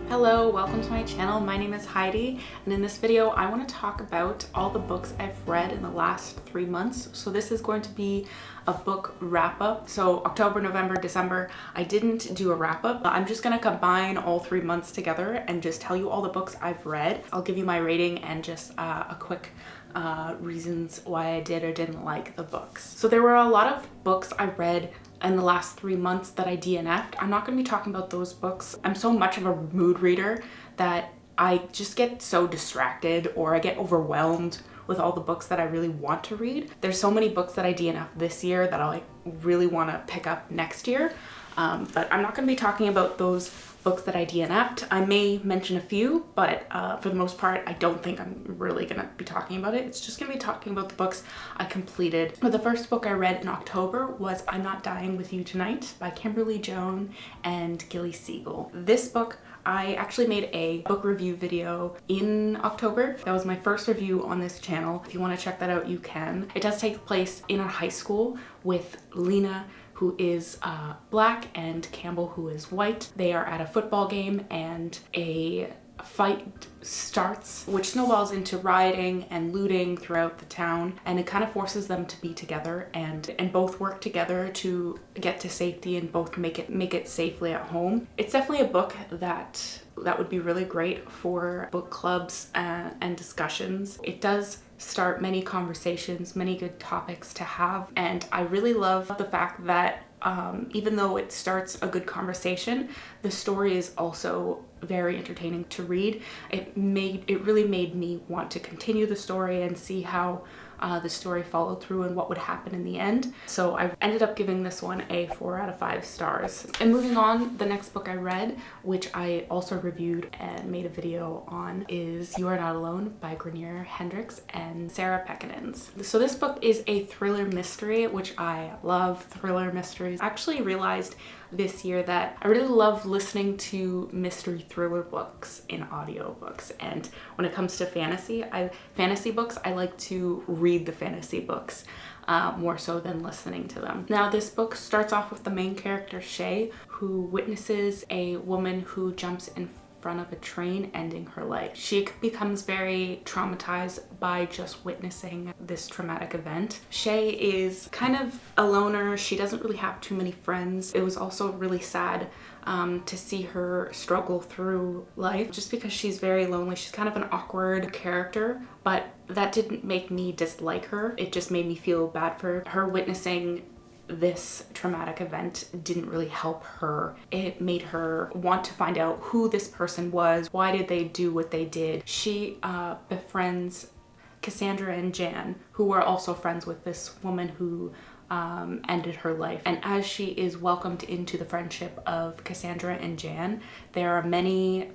Hello, welcome to my channel. My name is Heidi, and in this video I want to talk about all the books I've read in the last 3 months. So this is going to be a book wrap-up. So October, November, December, I didn't do a wrap-up. I'm just going to combine all 3 months together and just tell you all the books I've read. I'll give you my rating and just a quick reasons why I did or didn't like the books. So there were a lot of books I read in the last 3 months that I DNF'd. I'm not going to be talking about those books. I'm so much of a mood reader that I just get so distracted or I get overwhelmed with all the books that I really want to read. There's so many books that I DNF'd this year that I really want to pick up next year. But I'm not going to be talking about those books that I DNF'd. I may mention a few, but for the most part, I don't think I'm really going to be talking about it. It's just going to be talking about the books I completed. But the first book I read in October was I'm Not Dying With You Tonight by Kimberly Joan and Gilly Segal. This book, I actually made a book review video in October. That was my first review on this channel. If you want to check that out, you can. It does take place in a high school with Lena, who is black, and Campbell, who is white. They are at a football game and a fight starts, which snowballs into rioting and looting throughout the town, and it kind of forces them to be together and both work together to get to safety and both make it safely at home. It's definitely a book that would be really great for book clubs and discussions. It does start many conversations, many good topics to have, and I really love the fact that even though it starts a good conversation, the story is also very entertaining to read. It really made me want to continue the story and see how the story followed through and what would happen in the end. So I ended up giving this one a 4 out of 5 stars. And moving on, the next book I read, which I also reviewed and made a video on, is You Are Not Alone by Grenier Hendricks and Sarah Pekkanen. So this book is a thriller mystery, which I love thriller mysteries. I actually realized this year that I really love listening to mystery thriller books in audiobooks, and when it comes to fantasy books, I like to read the fantasy books more so than listening to them. Now this book starts off with the main character Shay, who witnesses a woman who jumps in front of a train, ending her life. She becomes very traumatized by just witnessing this traumatic event. Shay is kind of a loner. She doesn't really have too many friends. It was also really sad to see her struggle through life just because she's very lonely. She's kind of an awkward character, but that didn't make me dislike her. It just made me feel bad for her. Witnessing this traumatic event didn't really help her. It made her want to find out who this person was. Why did they do what they did? She befriends Cassandra and Jan, who were also friends with this woman who ended her life. And as she is welcomed into the friendship of Cassandra and Jan, there are many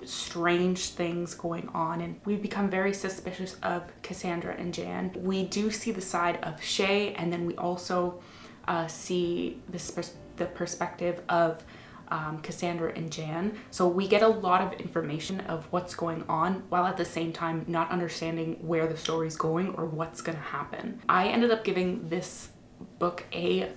strange things going on, and we become very suspicious of Cassandra and Jan. We do see the side of Shay, and then we also see the perspective of Cassandra and Jan. So we get a lot of information of what's going on while at the same time not understanding where the story's going or what's gonna happen. I ended up giving this book a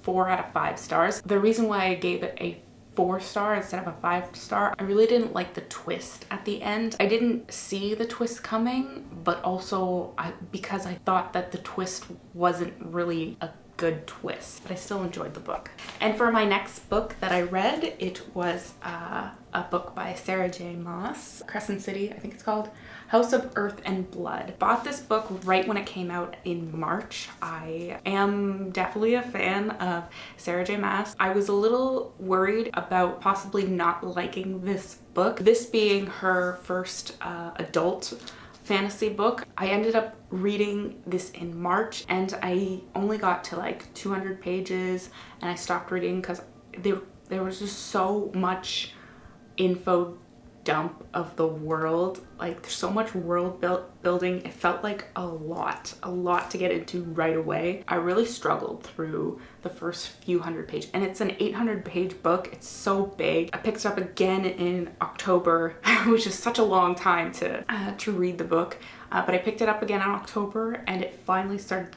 4 out of 5 stars. The reason why I gave it a 4-star instead of a 5-star, I really didn't like the twist at the end. I didn't see the twist coming, but also because I thought that the twist wasn't really a good twist, but I still enjoyed the book. And for my next book that I read, it was a book by Sarah J. Maas, Crescent City, I think it's called, House of Earth and Blood. Bought this book right when it came out in March. I am definitely a fan of Sarah J. Maas. I was a little worried about possibly not liking this book, this being her first adult fantasy book. I ended up reading this in March and I only got to like 200 pages and I stopped reading because there was just so much info dump of the world. Like there's so much world building. It felt like a lot to get into right away. I really struggled through the first few hundred pages, and it's an 800-page book. It's so big. I picked it up again in October, which is such a long time to read the book. But I picked it up again in October, and it finally started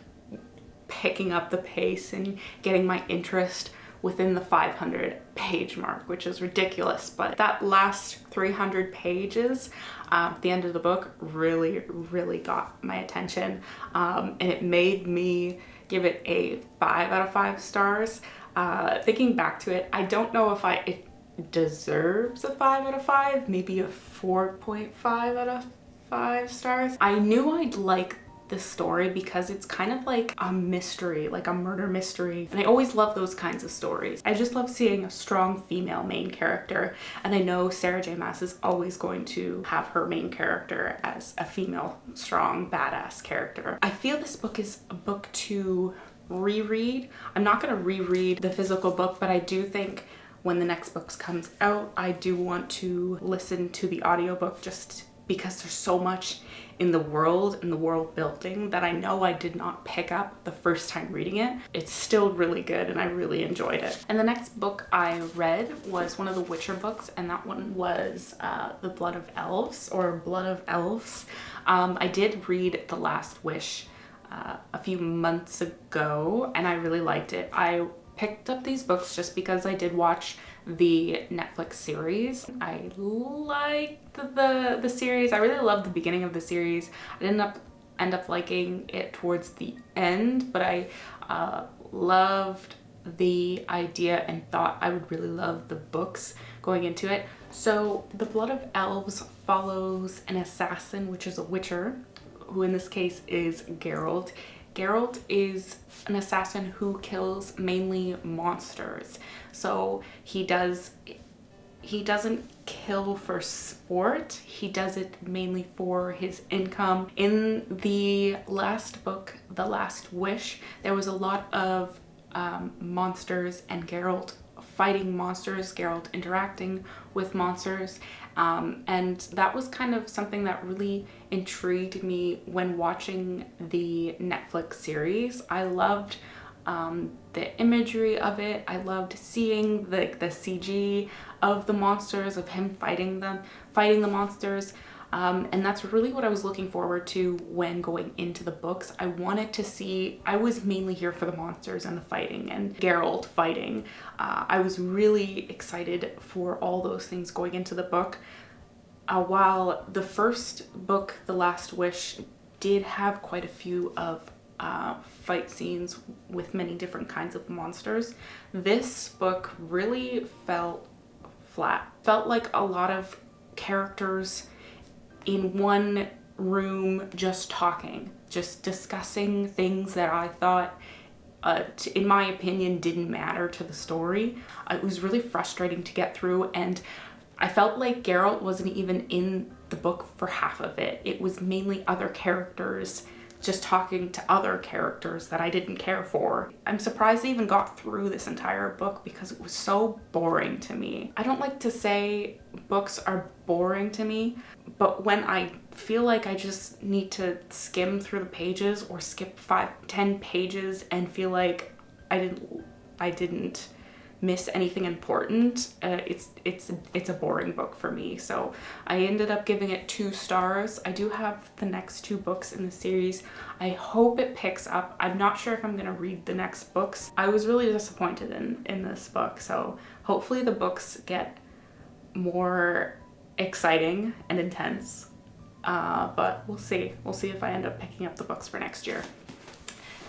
picking up the pace and getting my interest within the 500 page mark, which is ridiculous. But that last 300 pages at the end of the book really, really got my attention. And it made me give it a 5 out of 5 stars. Thinking back to it, I don't know if it deserves a 5 out of 5, maybe a 4.5 out of 5 stars. I knew I'd like the story because it's kind of like a mystery, like a murder mystery, and I always love those kinds of stories. I just love seeing a strong female main character, and I know Sarah J. Maas is always going to have her main character as a female, strong, badass character. I feel this book is a book to reread. I'm not going to reread the physical book, but I do think when the next book comes out, I do want to listen to the audiobook just because there's so much in the world and the world building that I know I did not pick up the first time reading it. It's still really good and I really enjoyed it. And the next book I read was one of the Witcher books, and that one was The Blood of Elves, or Blood of Elves. I did read The Last Wish a few months ago and I really liked it. I picked up these books just because I did watch the Netflix series. I liked the series. I really loved the beginning of the series. I didn't end up liking it towards the end, but I loved the idea and thought I would really love the books going into it. So The Blood of Elves follows an assassin, which is a witcher, who in this case is Geralt. Geralt is an assassin who kills mainly monsters. So he doesn't kill for sport. He does it mainly for his income. In the last book, The Last Wish, there was a lot of monsters and Geralt fighting monsters, Geralt interacting with monsters. And that was kind of something that really intrigued me when watching the Netflix series. I loved the imagery of it. I loved seeing the CG of the monsters, of him fighting the monsters. And that's really what I was looking forward to when going into the books. I wanted to see, I was mainly here for the monsters and the fighting and Geralt fighting. I was really excited for all those things going into the book. While the first book, The Last Wish, did have quite a few of fight scenes with many different kinds of monsters, this book really felt flat. Felt like a lot of characters in one room just talking, just discussing things that I thought, in my opinion, didn't matter to the story. It was really frustrating to get through, and I felt like Geralt wasn't even in the book for half of it. It was mainly other characters just talking to other characters that I didn't care for. I'm surprised I even got through this entire book because it was so boring to me. I don't like to say books are boring to me, but when I feel like I just need to skim through the pages or skip 5-10 pages and feel like I didn't miss anything important, it's a boring book for me. So I ended up giving it 2 stars. I do have the next 2 books in the series. I hope it picks up. I'm not sure if I'm gonna read the next books. I was really disappointed in this book, so hopefully the books get more exciting and intense, but we'll see if I end up picking up the books for next year.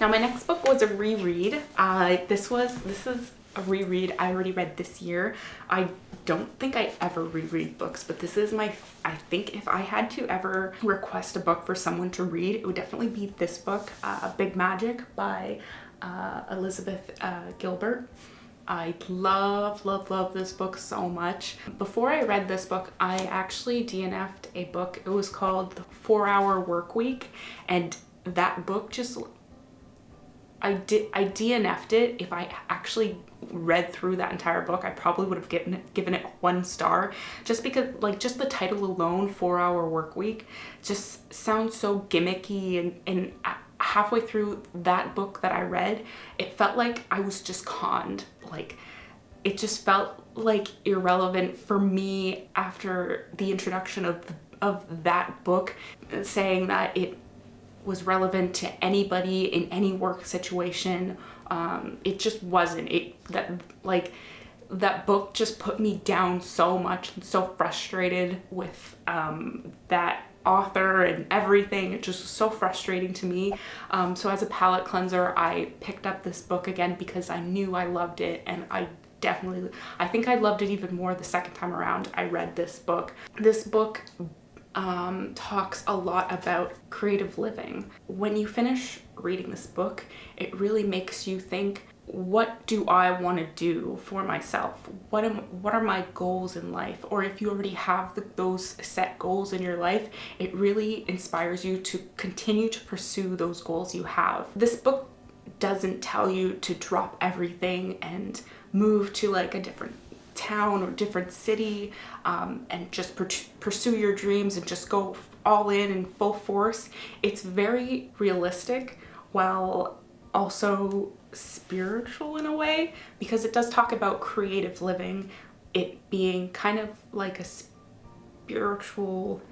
Now my next book was a reread. This is a reread I already read this year. I don't think I ever reread books, but this is I think if I had to ever request a book for someone to read, it would definitely be this book, Big Magic by Elizabeth Gilbert. I love this book so much. Before I read this book, I actually DNF'd a book. It was called The 4-Hour Workweek, and that book just, I DNF'd it. If I actually read through that entire book, I probably would have given it 1 star, just because just the title alone, 4-Hour Workweek, just sounds so gimmicky, and halfway through that book that I read, it felt like I was just conned. It just felt like irrelevant for me after the introduction of that book, saying that it was relevant to anybody in any work situation It just wasn't. That book just put me down so much and so frustrated with that author and everything. It just was so frustrating to me. So as a palate cleanser, I picked up this book again because I knew I loved it, and I think I loved it even more the second time around I read this book. This book talks a lot about creative living. When you finish reading this book, it really makes you think, what do I want to do for myself? What are my goals in life? Or if you already have those set goals in your life, it really inspires you to continue to pursue those goals you have. This book doesn't tell you to drop everything and move to like a different town or different city and just pursue your dreams and just go all in full force. It's very realistic while also spiritual in a way, because it does talk about creative living, it being kind of like a spiritual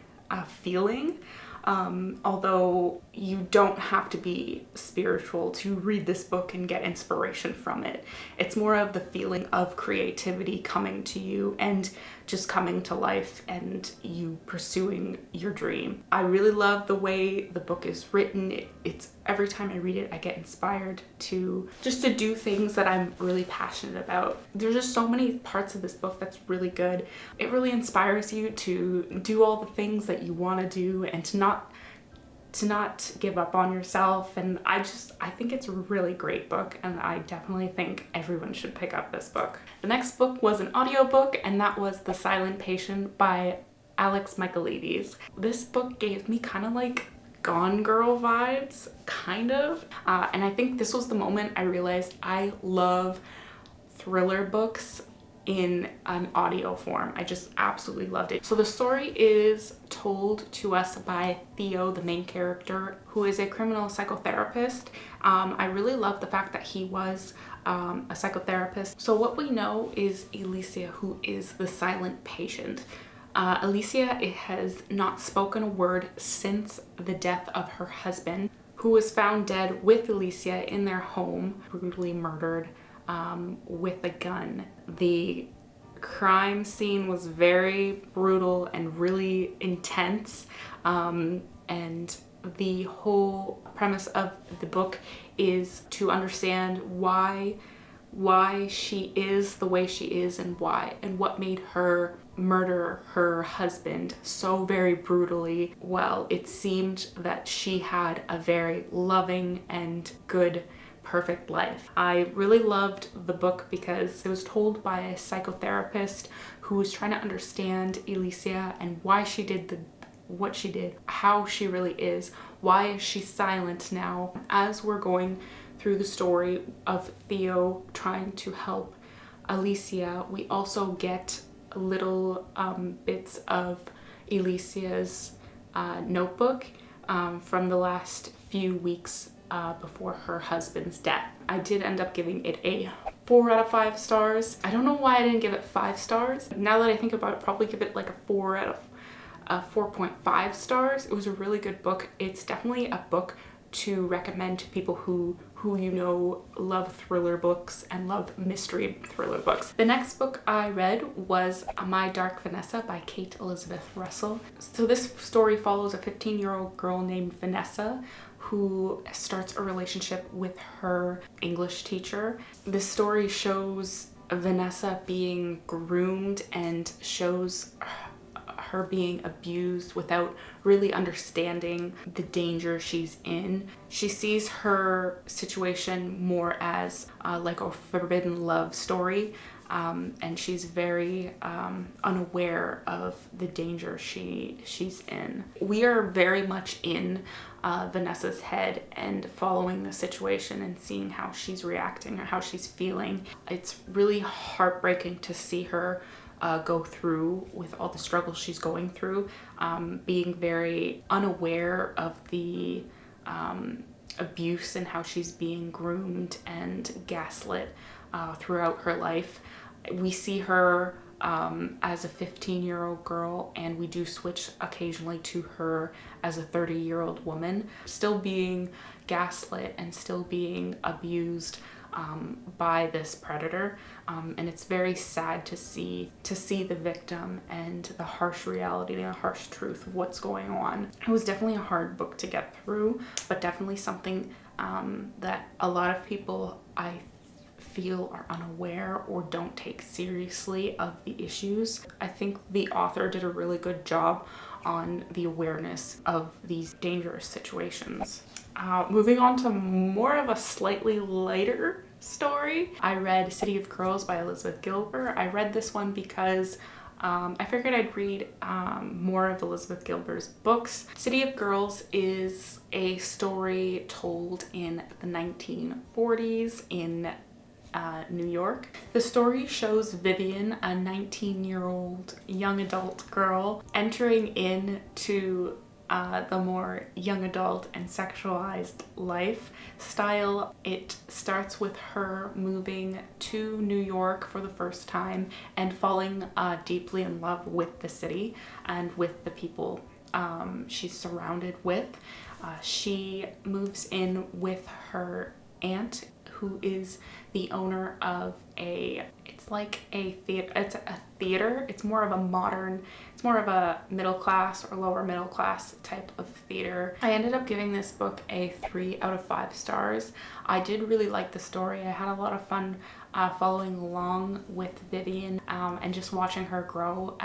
feeling. Although you don't have to be spiritual to read this book and get inspiration from it. It's more of the feeling of creativity coming to you and just coming to life and you pursuing your dream. I really love the way the book is written. It's every time I read it, I get inspired to do things that I'm really passionate about. There's just so many parts of this book that's really good. It really inspires you to do all the things that you want to do and to not give up on yourself. And I think it's a really great book, and I definitely think everyone should pick up this book. The next book was an audiobook, and that was The Silent Patient by Alex Michaelides. This book gave me kind of like Gone Girl vibes, kind of. And I think this was the moment I realized I love thriller books in an audio form. I just absolutely loved it. So the story is told to us by Theo, the main character, who is a criminal psychotherapist. I really love the fact that he was a psychotherapist. So what we know is Alicia, who is the silent patient. Alicia has not spoken a word since the death of her husband, who was found dead with Alicia in their home, brutally murdered with a gun. The crime scene was very brutal and really intense, and the whole premise of the book is to understand why she is the way she is and what made her murder her husband so very brutally. Well, it seemed that she had a very loving and good, perfect life. I really loved the book because it was told by a psychotherapist who was trying to understand Alicia and why she did what she did, how she really is, why is she silent now. As we're going through the story of Theo trying to help Alicia, we also get little bits of Alicia's notebook from the last few weeks before her husband's death. I did end up giving it a 4 out of 5 stars. I don't know why I didn't give it 5 stars. Now that I think about it, probably give it like a 4 out of 4.5 stars. It was a really good book. It's definitely a book to recommend to people who you know love thriller books and love mystery thriller books. The next book I read was My Dark Vanessa by Kate Elizabeth Russell. So this story follows a 15-year-old girl named Vanessa who starts a relationship with her English teacher. This story shows Vanessa being groomed and shows her being abused without really understanding the danger she's in. She sees her situation more as like a forbidden love story, and she's very unaware of the danger she's in. We are very much in Vanessa's head and following the situation and seeing how she's reacting or how she's feeling. It's really heartbreaking to see her go through with all the struggles she's going through, being very unaware of the abuse and how she's being groomed and gaslit throughout her life. We see her as a 15-year-old girl, and we do switch occasionally to her as a 30-year-old woman, still being gaslit and still being abused by this predator, and it's very sad to see the victim and the harsh reality and the harsh truth of what's going on. It was definitely a hard book to get through, but definitely something that a lot of people, I feel, are unaware or don't take seriously of the issues. I think the author did a really good job on the awareness of these dangerous situations. Moving on to more of a slightly lighter story, I read City of Girls by Elizabeth Gilbert. I read this one because I figured I'd read more of Elizabeth Gilbert's books. City of Girls is a story told in the 1940s in New York. The story shows Vivian, a 19-year-old young adult girl, entering into the more young adult and sexualized lifestyle. It starts with her moving to New York for the first time and falling deeply in love with the city and with the people she's surrounded with. She moves in with her aunt, who is the owner of it's a theater. It's more of a middle class or lower middle class type of theater. I ended up giving this book a 3 out of 5 stars. I did really like the story. I had a lot of fun following along with Vivian and just watching her grow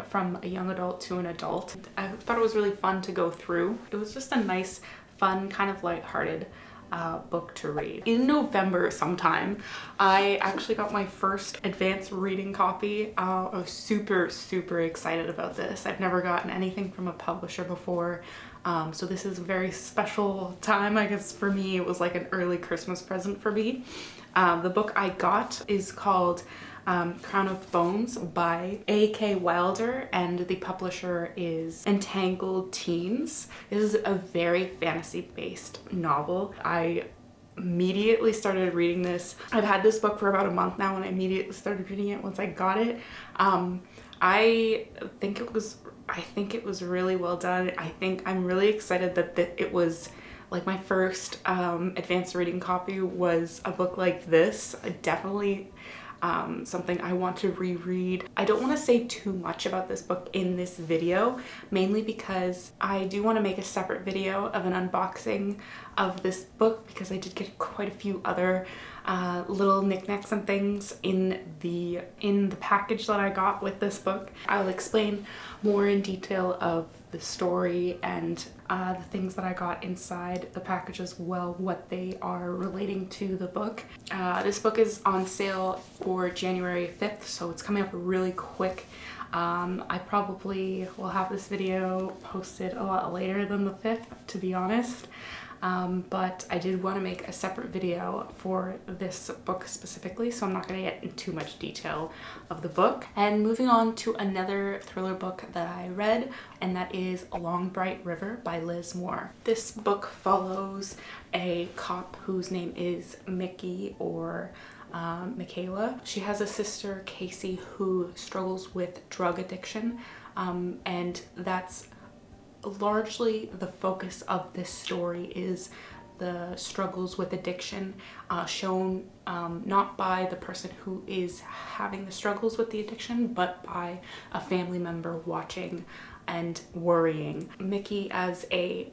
from a young adult to an adult. I thought it was really fun to go through. It was just a nice, fun, kind of lighthearted book to read. In November sometime, I actually got my first advanced reading copy. I was super excited about this. I've never gotten anything from a publisher before, so this is a very special time. I guess for me it was like an early Christmas present for me. The book I got is called Crown of Bones by A.K. Wilder, and the publisher is Entangled Teens. This is a very fantasy-based novel. I immediately started reading this. I've had this book for about a month now, and I immediately started reading it once I got it. I think it was really well done. I'm really excited that it was like my first advanced reading copy was a book like this. Definitely something I want to reread. I don't want to say too much about this book in this video, mainly because I do want to make a separate video of an unboxing of this book, because I did get quite a few other little knickknacks and things in the package that I got with this book. I'll explain more in detail of the story and the things that I got inside the package as well, what they are relating to the book. This book is on sale for January 5th, so it's coming up really quick. I probably will have this video posted a lot later than the 5th, to be honest. But I did want to make a separate video for this book specifically, so I'm not going to get into too much detail of the book. And moving on to another thriller book that I read, and that is Along Bright River by Liz Moore. This book follows a cop whose name is Mickey, or Michaela. She has a sister, Casey, who struggles with drug addiction, and that's largely the focus of this story, is the struggles with addiction shown not by the person who is having the struggles with the addiction, but by a family member watching and worrying. Mickey, as a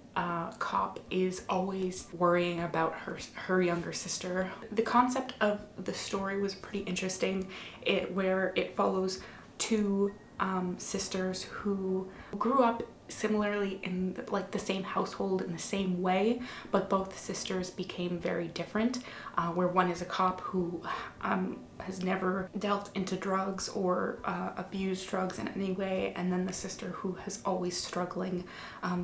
cop, is always worrying about her younger sister. The concept of the story was pretty interesting, where it follows two sisters who grew up similarly in the same household in the same way, but both sisters became very different, where one is a cop who has never dealt into drugs or abused drugs in any way, and then the sister who has always struggling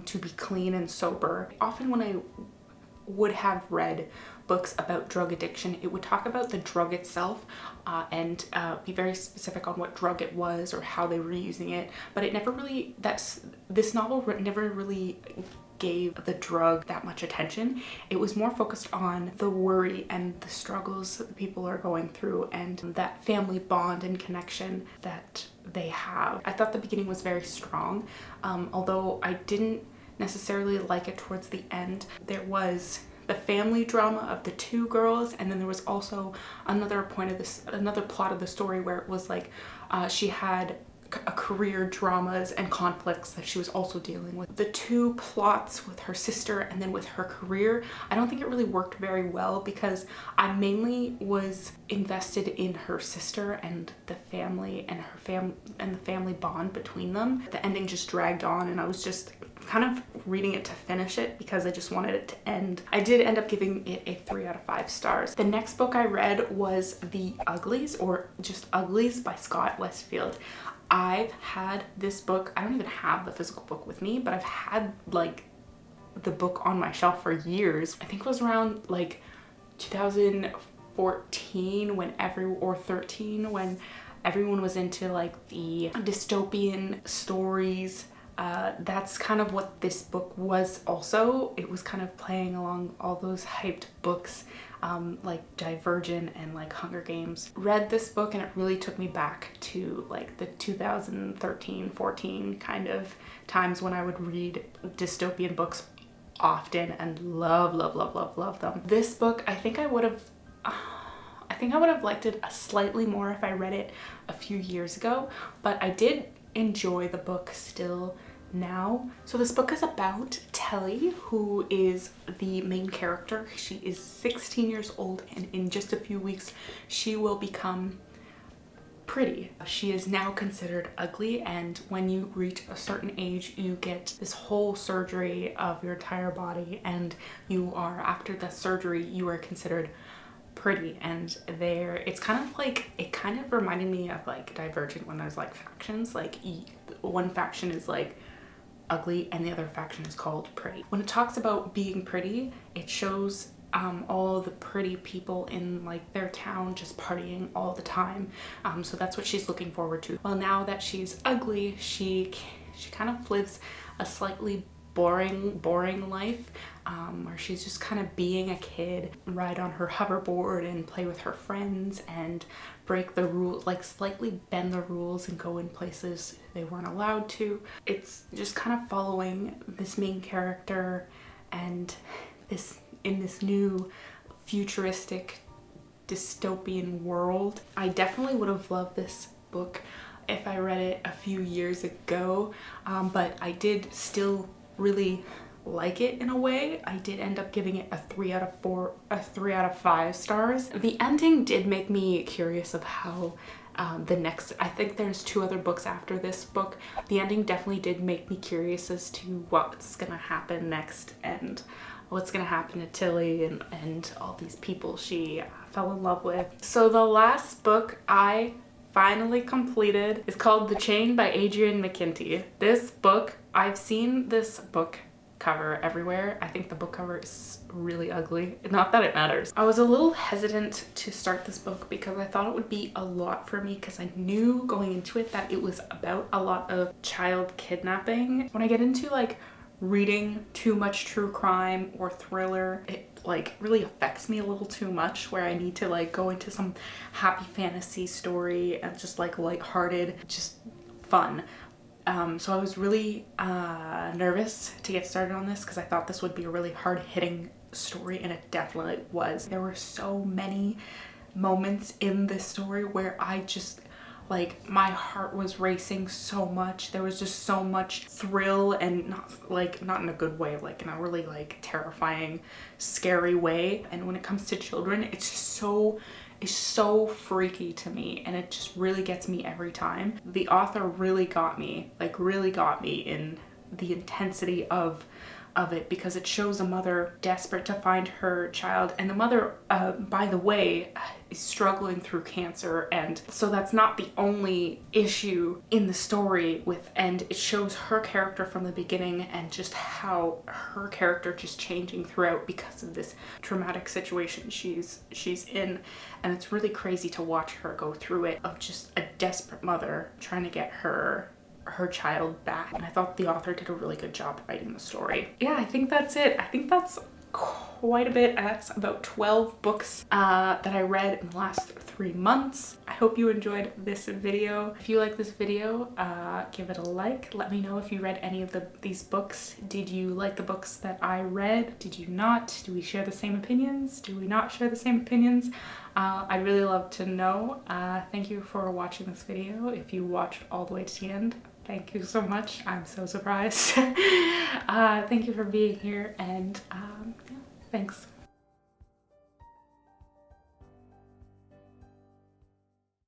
to be clean and sober. Often when I would have read books about drug addiction, it would talk about the drug itself and be very specific on what drug it was or how they were using it, but it never really, this novel never really gave the drug that much attention. It was more focused on the worry and the struggles that people are going through and that family bond and connection that they have. I thought the beginning was very strong, although I didn't necessarily like it towards the end. There was the family drama of the two girls, and then there was also another plot of the story where it was like she had a career dramas and conflicts that she was also dealing with. The two plots with her sister and then with her career, I don't think it really worked very well because I mainly was invested in her sister and the family and the family bond between them. The ending just dragged on and I was just kind of reading it to finish it because I just wanted it to end. I did end up giving it a 3 out of 5 stars. The next book I read was The Uglies, or just Uglies by Scott Westerfeld. I've had this book, I don't even have the physical book with me, but I've had like the book on my shelf for years. I think it was around like 2014 or 13 when everyone was into like the dystopian stories. That's kind of what this book was also. It was kind of playing along all those hyped books like Divergent and like Hunger Games. Read this book and it really took me back to like the 2013-14 kind of times when I would read dystopian books often and love them. This book, I think I would have liked it slightly more if I read it a few years ago, but I did enjoy the book still now. So this book is about Telly, who is the main character. She is 16 years old and in just a few weeks she will become pretty. She is now considered ugly, and when you reach a certain age you get this whole surgery of your entire body, and you are, after the surgery, you are considered pretty. And it's kind of like, it kind of reminded me of like Divergent when there's like factions, like one faction is like ugly and the other faction is called pretty. When it talks about being pretty, it shows all the pretty people in like their town just partying all the time. So that's what she's looking forward to. Well, now that she's ugly, she kind of lives a slightly boring life, where she's just kind of being a kid, ride on her hoverboard and play with her friends and break the rules, like slightly bend the rules and go in places they weren't allowed to. It's just kind of following this main character and in this new futuristic dystopian world. I definitely would have loved this book if I read it a few years ago, but I did still really like it in a way. I did end up giving it a 3 out of 5 stars. The ending did make me curious of how I think there's 2 other books after this book. The ending definitely did make me curious as to what's gonna happen next and what's gonna happen to Tilly and all these people she fell in love with. So the last book I finally completed is called The Chain by Adrian McKinty. This book, I've seen this book cover everywhere. I think the book cover is really ugly. Not that it matters. I was a little hesitant to start this book because I thought it would be a lot for me, because I knew going into it that it was about a lot of child kidnapping. When I get into like reading too much true crime or thriller, it like really affects me a little too much, where I need to like go into some happy fantasy story and just like lighthearted, just fun. So I was really nervous to get started on this because I thought this would be a really hard-hitting story, and it definitely was. There were so many moments in this story where I just, like, my heart was racing so much. There was just so much thrill, and not in a good way, like in a really like terrifying, scary way. And when it comes to children, it's so freaky to me, and it just really gets me every time. The author really got me in the intensity of it, because it shows a mother desperate to find her child, and the mother, by the way, is struggling through cancer, and so that's not the only issue in the story and it shows her character from the beginning and just how her character just changing throughout because of this traumatic situation she's in. And it's really crazy to watch her go through it, of just a desperate mother trying to get her child back. And I thought the author did a really good job writing the story. Yeah, I think that's it. I think that's quite a bit. That's about 12 books that I read in the last 3 months. I hope you enjoyed this video. If you like this video, give it a like. Let me know if you read any of these books. Did you like the books that I read? Did you not? Do we share the same opinions? Do we not share the same opinions? I'd really love to know. Thank you for watching this video. If you watched all the way to the end, thank you so much. I'm so surprised. Thank you for being here, and yeah, thanks.